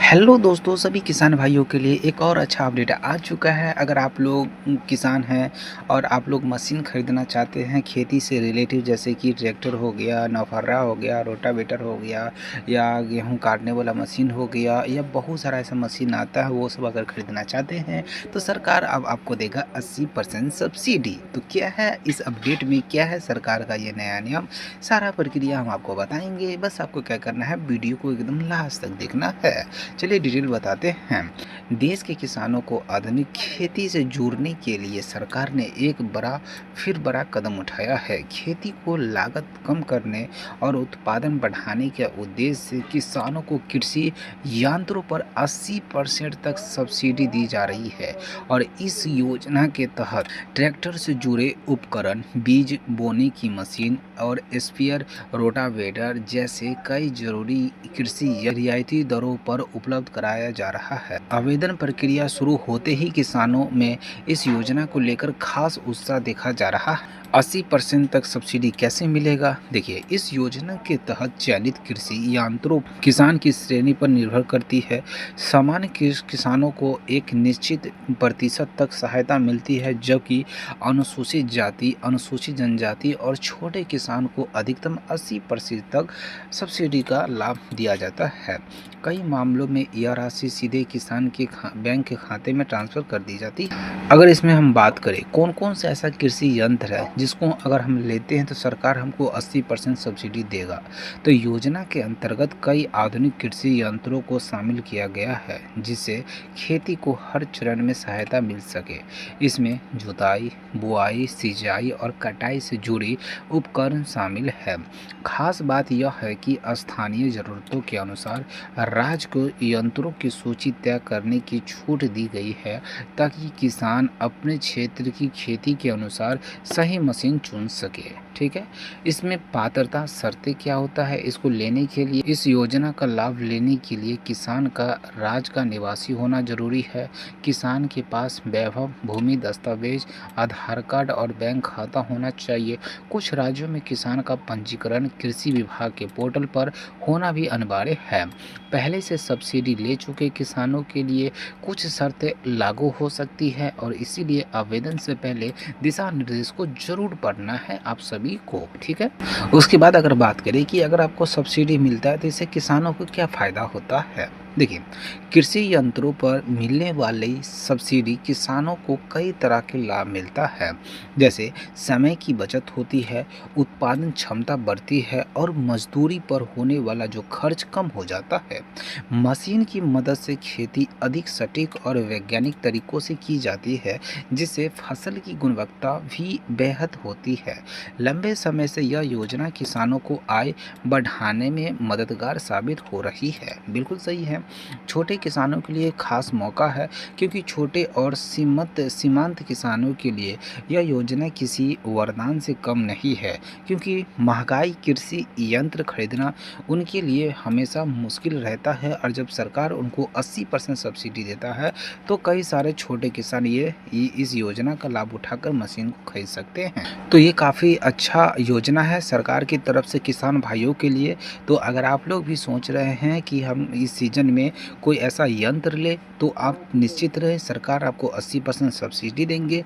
Hello दोस्तों, सभी किसान भाइयों के लिए एक और अच्छा अपडेट आ चुका है। अगर आप लोग किसान हैं और आप लोग मशीन खरीदना चाहते हैं खेती से रिलेटिव, जैसे कि ट्रैक्टर हो गया, नौफर्रा हो गया, रोटावेटर हो गया, या गेहूं काटने वाला मशीन हो गया, या बहुत सारा ऐसा मशीन आता है, वो सब अगर खरीदना चाहते हैं तो सरकार अब आपको देगा 80% सब्सिडी। तो क्या है इस अपडेट में, क्या है सरकार का ये नया नियम, सारा प्रक्रिया हम आपको बताएंगे। बस आपको क्या करना है, वीडियो को एकदम लास्ट तक देखना है। चलिए डिटेल बताते हैं। देश के किसानों को आधुनिक खेती से जोड़ने के लिए सरकार ने एक बड़ा कदम उठाया है। खेती को लागत कम करने और उत्पादन बढ़ाने के उद्देश्य से किसानों को कृषि यंत्रों पर 80% तक सब्सिडी दी जा रही है। और इस योजना के तहत ट्रैक्टर से जुड़े उपकरण, बीज बोने की मशीन और स्पेयर, रोटावेटर जैसे कई जरूरी कृषि रियायती दरों पर उपलब्ध कराया जा रहा है। आवेदन प्रक्रिया शुरू होते ही किसानों में इस योजना को लेकर खास उत्साह देखा जा रहा है। 80% तक सब्सिडी कैसे मिलेगा? देखिए, इस योजना के तहत चयनित कृषि यंत्रों किसान की श्रेणी पर निर्भर करती है। सामान्य किसानों को एक निश्चित प्रतिशत तक सहायता मिलती है, जबकि अनुसूचित जाति, अनुसूचित जनजाति और छोटे किसान को अधिकतम 80% तक सब्सिडी का लाभ दिया जाता है। कई मामलों में यह राशि सीधे किसान के बैंक के खाते में ट्रांसफर कर दी जाती है। अगर इसमें हम बात करें कौन कौन सा ऐसा कृषि यंत्र है जिसको अगर हम लेते हैं तो सरकार हमको 80% सब्सिडी देगा, तो योजना के अंतर्गत कई आधुनिक कृषि यंत्रों को शामिल किया गया है, जिससे खेती को हर चरण में सहायता मिल सके। इसमें जुताई, बुआई, सिंचाई और कटाई से जुड़ी उपकरण शामिल है। खास बात यह है कि स्थानीय ज़रूरतों के अनुसार राज्य को यंत्रों की सूची तय करने की छूट दी गई है, ताकि किसान अपने क्षेत्र की खेती के अनुसार सही मशीन चुन सके। ठीक है, इसमें पात्रता शर्तें क्या होता है, इसको लेने के लिए, इस योजना का लाभ लेने के लिए किसान का राज्य का निवासी होना जरूरी है। किसान के पास वैभव भूमि दस्तावेज, आधार कार्ड और बैंक खाता होना चाहिए। कुछ राज्यों में किसान का पंजीकरण कृषि विभाग के पोर्टल पर होना भी अनिवार्य है। पहले से सब्सिडी ले चुके किसानों के लिए कुछ शर्तें लागू हो सकती है, और इसीलिए आवेदन से पहले दिशा निर्देश को जरूर पढ़ना है आप सभी को। ठीक है, उसके बाद अगर बात करें कि अगर आपको सब्सिडी मिलता है तो इससे किसानों को क्या फ़ायदा होता है। देखिए, कृषि यंत्रों पर मिलने वाली सब्सिडी किसानों को कई तरह के लाभ मिलता है, जैसे समय की बचत होती है, उत्पादन क्षमता बढ़ती है और मजदूरी पर होने वाला जो खर्च कम हो जाता है। मशीन की मदद से खेती अधिक सटीक और वैज्ञानिक तरीकों से की जाती है, जिससे फसल की गुणवत्ता भी बेहद होती है। लंबे समय से यह योजना किसानों को आय बढ़ाने में मददगार साबित हो रही है। बिल्कुल सही है। छोटे किसानों के लिए खास मौका है, क्योंकि छोटे और सीमांत किसानों के लिए यह योजना किसी वरदान से कम नहीं है, क्योंकि महंगाई कृषि यंत्र खरीदना उनके लिए हमेशा मुश्किल रहता है। और जब सरकार उनको 80% सब्सिडी देता है तो कई सारे छोटे किसान ये इस योजना का लाभ उठाकर मशीन को खरीद सकते हैं। तो ये काफ़ी अच्छा योजना है सरकार की तरफ से किसान भाइयों के लिए। तो अगर आप लोग भी सोच रहे हैं कि हम इस सीजन में कोई ऐसा यंत्र ले, तो आप निश्चित रहे सरकार आपको 80% सब्सिडी देंगे।